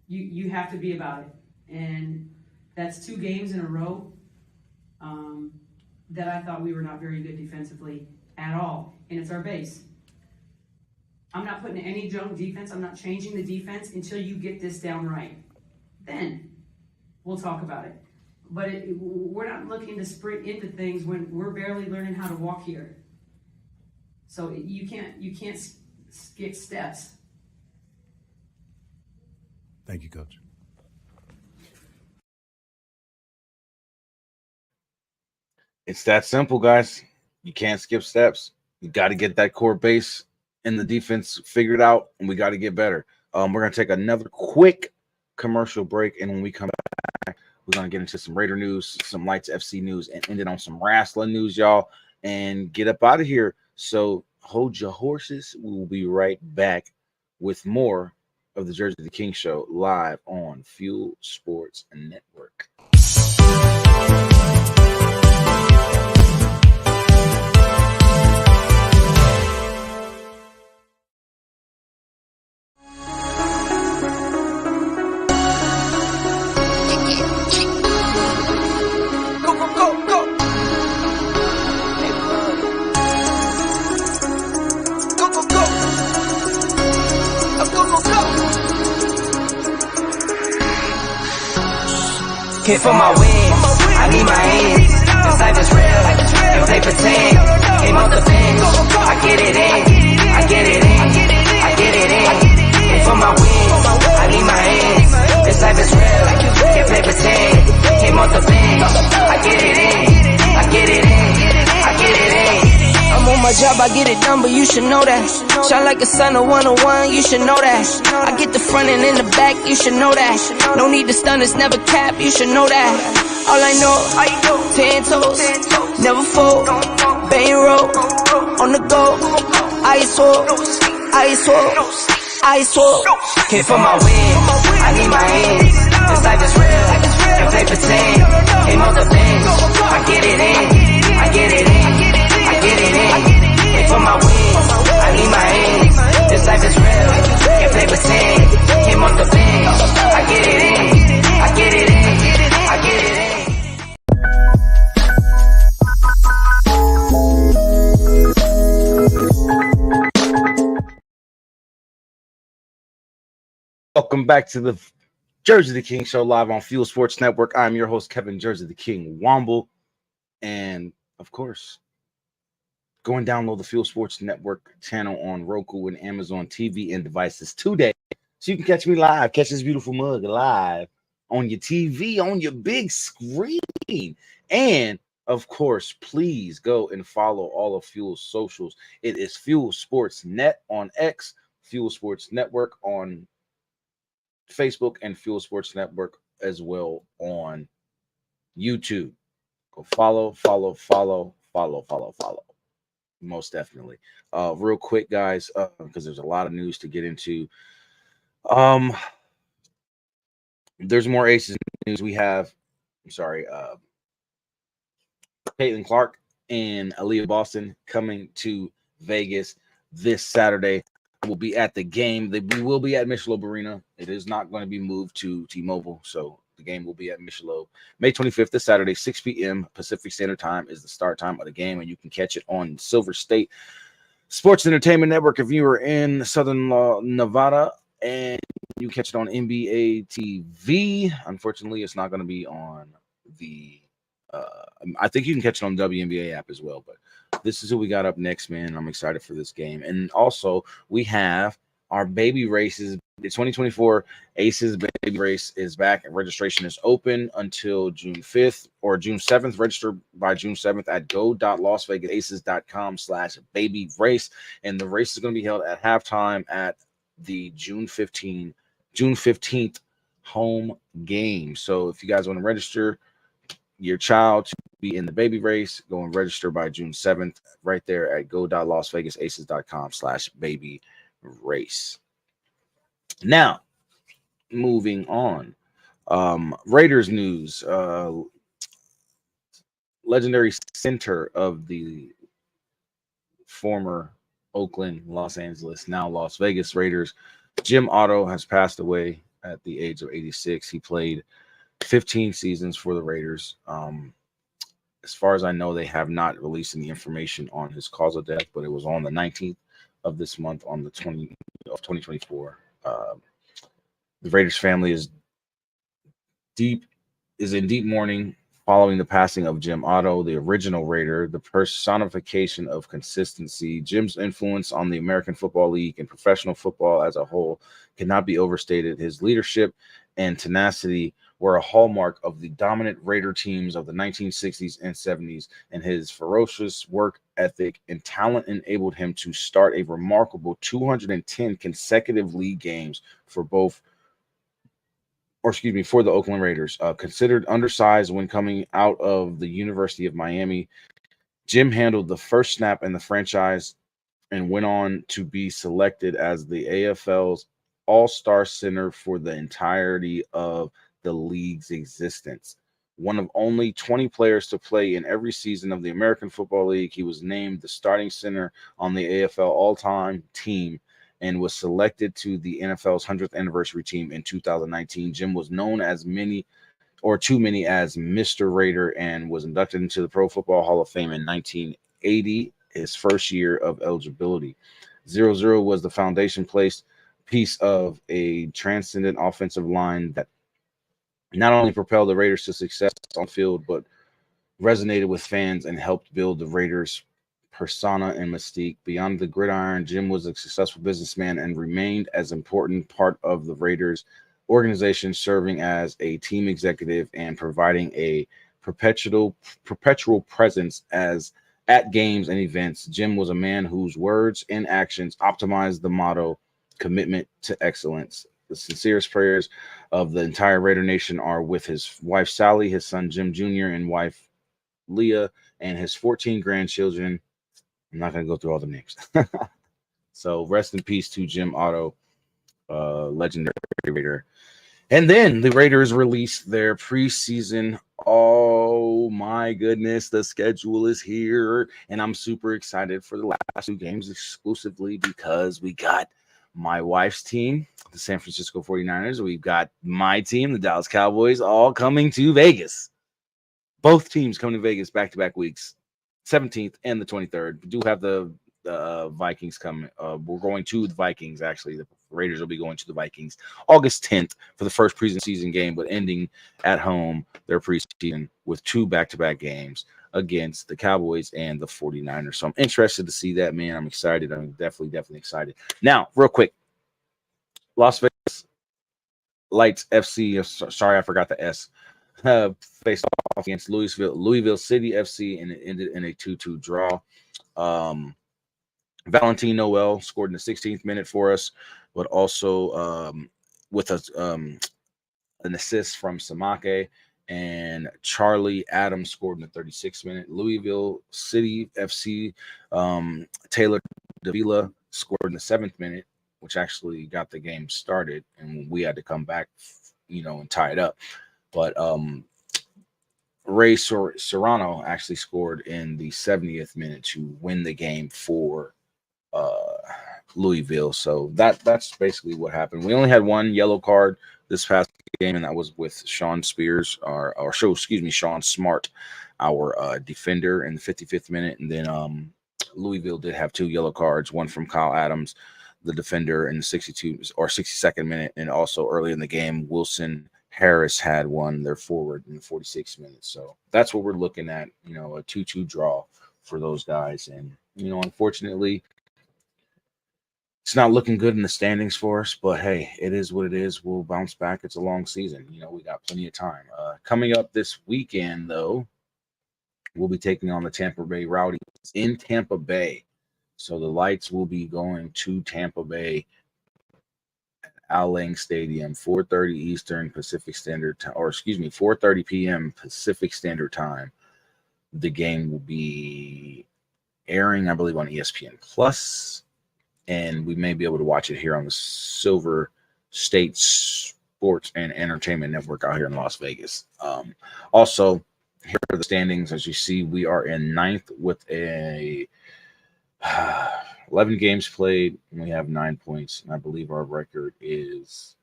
I: You have to be about it. And that's 2 games in a row that I thought we were not very good defensively at all. And it's our base. I'm not putting any junk defense. I'm not changing the defense until you get this down right. Then we'll talk about it. But we're not looking to sprint into things when we're barely learning how to walk here. So you can't skip steps.
J: Thank you, Coach.
A: It's that simple, guys. You can't skip steps. You got to get that core base and the defense figured out, and we got to get better. We're going to take another quick commercial break, and when we come back, we're going to get into some Raider news, some Lights FC news, and end it on some wrestling news, y'all, and get up out of here. So hold your horses. We will be right back with more of the Jersey the King Show live on Fuel Sports Network.
K: Hit for my wins, I need my hands. This life is real, and play pretend. Came off the bench, I get it in, I get it in, I get it in. Hit for my wins, I need my hands. This life is real, and play pretend. Came off the bench, I get it in, I get it in, I get it in. I'm on my job, I get it done, but you should know that. Shine like a sun of 101, you should know that. I get the front and in the back, you should know that. No need to stun, it's never cap, you should know that. All I know, 10 toes, never fold, bang roll, on the go, ice wall, ice wall, ice wall. Came for my win, I need my hands. This life is real, and play pretend. Came off the bench, I get it in, I get it in, I get it in. Came for my win, I need my hands. This life is real, and play pretend. Came off the bench, I get it in, I get it in, I get it in.
A: Welcome back to the Jersey the King Show live on Fuel Sports Network. I'm your host, Kevin Jersey the King Womble. And of course, go and download the Fuel Sports Network channel on Roku and Amazon TV and devices today. So you can catch me live, catch this beautiful mug live on your TV, on your big screen. And of course, please go and follow all of Fuel's socials. It is Fuel Sports Net on X, Fuel Sports Network on Facebook, and Fuel Sports Network as well on YouTube. Go follow. Most definitely. Real quick, guys, because there's a lot of news to get into. There's more Aces news. We have, Caitlin Clark and Aaliyah Boston coming to Vegas this Saturday. We'll be at the game. We will be at Michelob Arena. It is not going to be moved to T-Mobile, so the game will be at Michelob. May 25th, this Saturday, 6 p.m. Pacific Standard Time is the start time of the game, and you can catch it on Silver State Sports Entertainment Network if you are in Southern Nevada, and you can catch it on NBA TV. Unfortunately, it's not going to be on the I think you can catch it on the WNBA app as well, but this is who we got up next, man. I'm excited for this game. And also, we have our baby races. The 2024 Aces baby race is back, and registration is open until June 5th or June 7th. Register by June 7th at go.lasvegasaces.com/baby race. And the race is going to be held at halftime at the June 15th home game. So if you guys want to register your child to be in the baby race, go and register by June 7th right there at go.lasvegasaces.com/baby race. Now, moving on. Raiders news. Legendary center of the former Oakland, Los Angeles, now Las Vegas Raiders, Jim Otto, has passed away at the age of 86. He played 15 seasons for the Raiders. As far as I know, they have not released any information on his cause of death, but it was on the 19th of this month, on the 20th of 2024. The Raiders family is in deep mourning Following the passing of Jim Otto, the original Raider, the personification of consistency, Jim's influence on the American Football League and professional football as a whole cannot be overstated. His leadership and tenacity were a hallmark of the dominant Raider teams of the 1960s and 70s, and his ferocious work ethic and talent enabled him to start a remarkable 210 consecutive league games for for the Oakland Raiders. Considered undersized when coming out of the University of Miami, Jim handled the first snap in the franchise and went on to be selected as the AFL's all-star center for the entirety of the league's existence. One of only 20 players to play in every season of the American Football League, he was named the starting center on the AFL all-time team and was selected to the NFL's 100th anniversary team in 2019. Jim was known as too many as Mr. Raider, and was inducted into the Pro Football Hall of Fame in 1980, his first year of eligibility. 0-0 was the foundation piece of a transcendent offensive line that not only propelled the Raiders to success on field, but resonated with fans and helped build the Raiders' persona and mystique. Beyond the gridiron, Jim was a successful businessman and remained as important part of the Raiders organization, serving as a team executive and providing a perpetual presence at games and events. Jim was a man whose words and actions optimized the motto, commitment to excellence. The sincerest prayers of the entire Raider Nation are with his wife Sally, his son Jim Jr., and wife Leah, and his 14 grandchildren. I'm not going to go through all the names. So rest in peace to Jim Otto, legendary Raider. And then the Raiders released their preseason. Oh my goodness, the schedule is here. And I'm super excited for the last two games exclusively because we got my wife's team, the San Francisco 49ers. We've got my team, the Dallas Cowboys, all coming to Vegas. Both teams coming to Vegas back-to-back weeks, 17th and the 23rd. We do have the Vikings coming. We're going to the Vikings, actually. The Raiders will be going to the Vikings August 10th for the first preseason game, but ending at home their preseason with two back-to-back games against the Cowboys and the 49ers. So I'm interested to see that, man. I'm excited. I'm definitely excited. Now, real quick, Las Vegas Lights FC. Sorry, I forgot the S. Faced off against Louisville City FC, and it ended in a 2-2 draw. Valentin Noel scored in the 16th minute for us, but also with an assist from Samake, and Charlie Adams scored in the 36th minute. Louisville City FC, Taylor Davila scored in the 7th minute, which actually got the game started, and we had to come back, and tie it up. But Ray Serrano actually scored in the 70th minute to win the game for Louisville. So that's basically what happened. We only had one yellow card this past game, and that was with Sean Sean Smart, our defender, in the 55th minute. And then Louisville did have two yellow cards, one from Kyle Adams, the defender, in the 62nd minute, and also early in the game, Wilson Harris had one, their forward, in the 46 minutes. So that's what we're looking at, a 2-2 draw for those guys. And, unfortunately, it's not looking good in the standings for us, but hey, it is what it is. We'll bounce back. It's a long season. We got plenty of time. Coming up this weekend, though, we'll be taking on the Tampa Bay Rowdies in Tampa Bay. So the Lights will be going to Tampa Bay, Al Lang Stadium, 4:30 Eastern Pacific Standard Time, 4:30 p.m. Pacific Standard Time. The game will be airing, I believe, on ESPN Plus, and we may be able to watch it here on the Silver State Sports and Entertainment Network out here in Las Vegas. Also, here are the standings. As you see, we are in 9th with 11 games played, and we have 9 points. And I believe our record is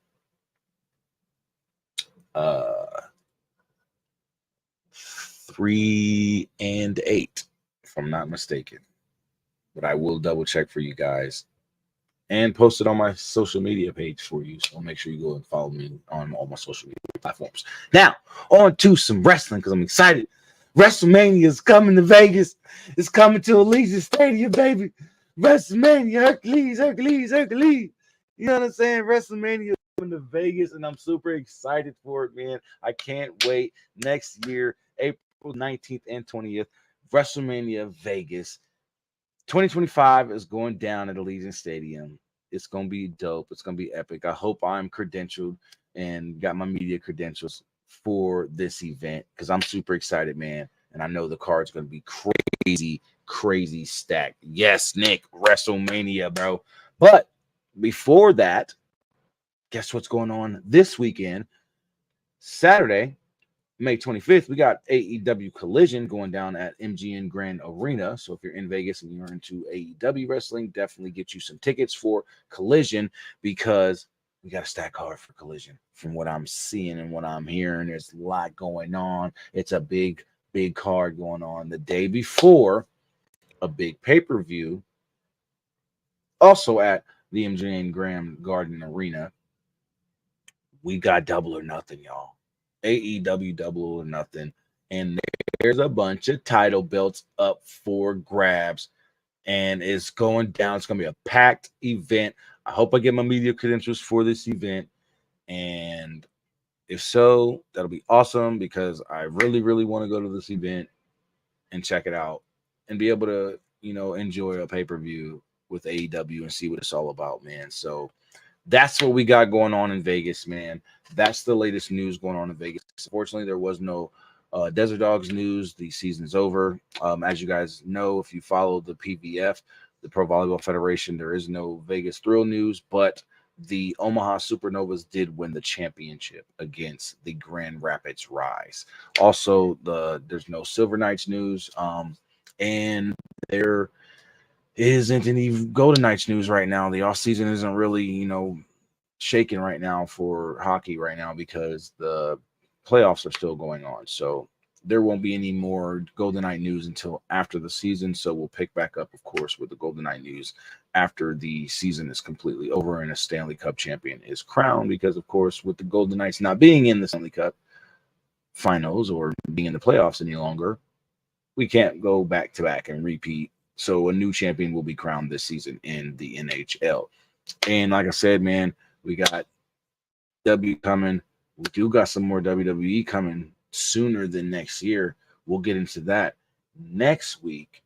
A: 3-8, if I'm not mistaken. But I will double check for you guys. and post it on my social media page for you. So make sure you go and follow me on all my social media platforms. Now, on to some wrestling because I'm excited. WrestleMania is coming to Vegas. It's coming to Allegiant Stadium, baby. WrestleMania, Hercules, Hercules, Hercules. You know what I'm saying? WrestleMania is coming to Vegas, and I'm super excited for it, man. I can't wait. Next year, April 19th and 20th, WrestleMania Vegas. 2025 is going down at Allegiant Stadium. It's going to be dope. It's going to be epic. I hope I'm credentialed and got my media credentials for this event because I'm super excited, man. And I know the card's going to be crazy, crazy stacked. Yes, Nick, WrestleMania, bro. But before that, guess what's going on this weekend? Saturday, May 25th, we got AEW Collision going down at MGM Grand Arena. So if you're in Vegas and you're into AEW wrestling, definitely get you some tickets for Collision because we got a stack card for Collision. From what I'm seeing and what I'm hearing, there's a lot going on. It's a big, big card going on the day before a big pay-per-view. Also at the MGM Grand Garden Arena, we got Double or Nothing, y'all. AEW Double or Nothing, and there's a bunch of title belts up for grabs, and it's going down. It's going to be a packed event. I hope I get my media credentials for this event, and if so, that'll be awesome because I really, really want to go to this event and check it out and be able to, enjoy a pay-per-view with AEW and see what it's all about, man. So that's what we got going on in Vegas, man. That's the latest news going on in Vegas. Unfortunately, there was no Desert Dogs news. The season's over. As you guys know, if you follow the PVF, the Pro Volleyball Federation, there is no Vegas Thrill news, but the Omaha Supernovas did win the championship against the Grand Rapids Rise. Also, there's no Silver Knights news, and there isn't any Golden Knights news right now. The off season isn't really, shaking right now for hockey right now because the playoffs are still going on. So there won't be any more Golden Knight news until after the season. So we'll pick back up, of course, with the Golden Knight news after the season is completely over and a Stanley Cup champion is crowned. Because, of course, with the Golden Knights not being in the Stanley Cup finals or being in the playoffs any longer, we can't go back to back and repeat. So a new champion will be crowned this season in the NHL. And like I said, man, we got W coming. We do got some more WWE coming sooner than next year. We'll get into that next week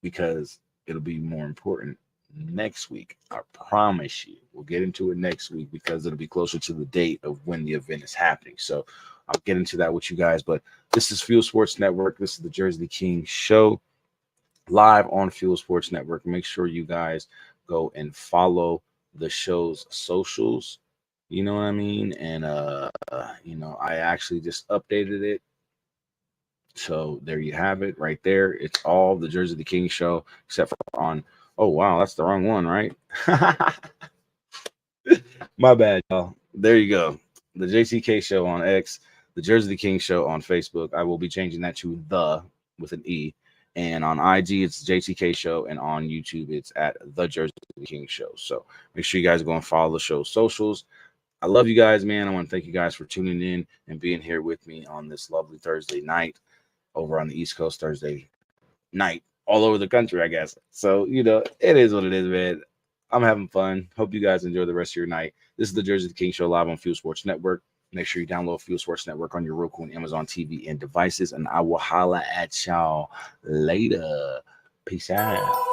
A: because it'll be more important next week. I promise you. We'll get into it next week because it'll be closer to the date of when the event is happening. So I'll get into that with you guys. But this is Fuel Sports Network. This is the Jersey King Show live on Fuel Sports Network. Make sure you guys go and follow the show's socials, you know what I mean? And I actually just updated it. So there you have it right there. It's all the Jersey the King Show, except for on, oh wow, that's the wrong one, right? My bad, y'all. There you go. The JTK Show on X, the Jersey the King Show on Facebook. I will be changing that to the with an E. And on IG, it's JTK Show. And on YouTube, it's at The Jersey King Show. So make sure you guys go and follow the show's socials. I love you guys, man. I want to thank you guys for tuning in and being here with me on this lovely Thursday night over on the East Coast, Thursday night all over the country, I guess. So, it is what it is, man. I'm having fun. Hope you guys enjoy the rest of your night. This is the Jersey King Show live on Fuel Sports Network. Make sure you download Fuel Sports Network on your Roku and Amazon TV and devices, and I will holla at y'all later. Peace out.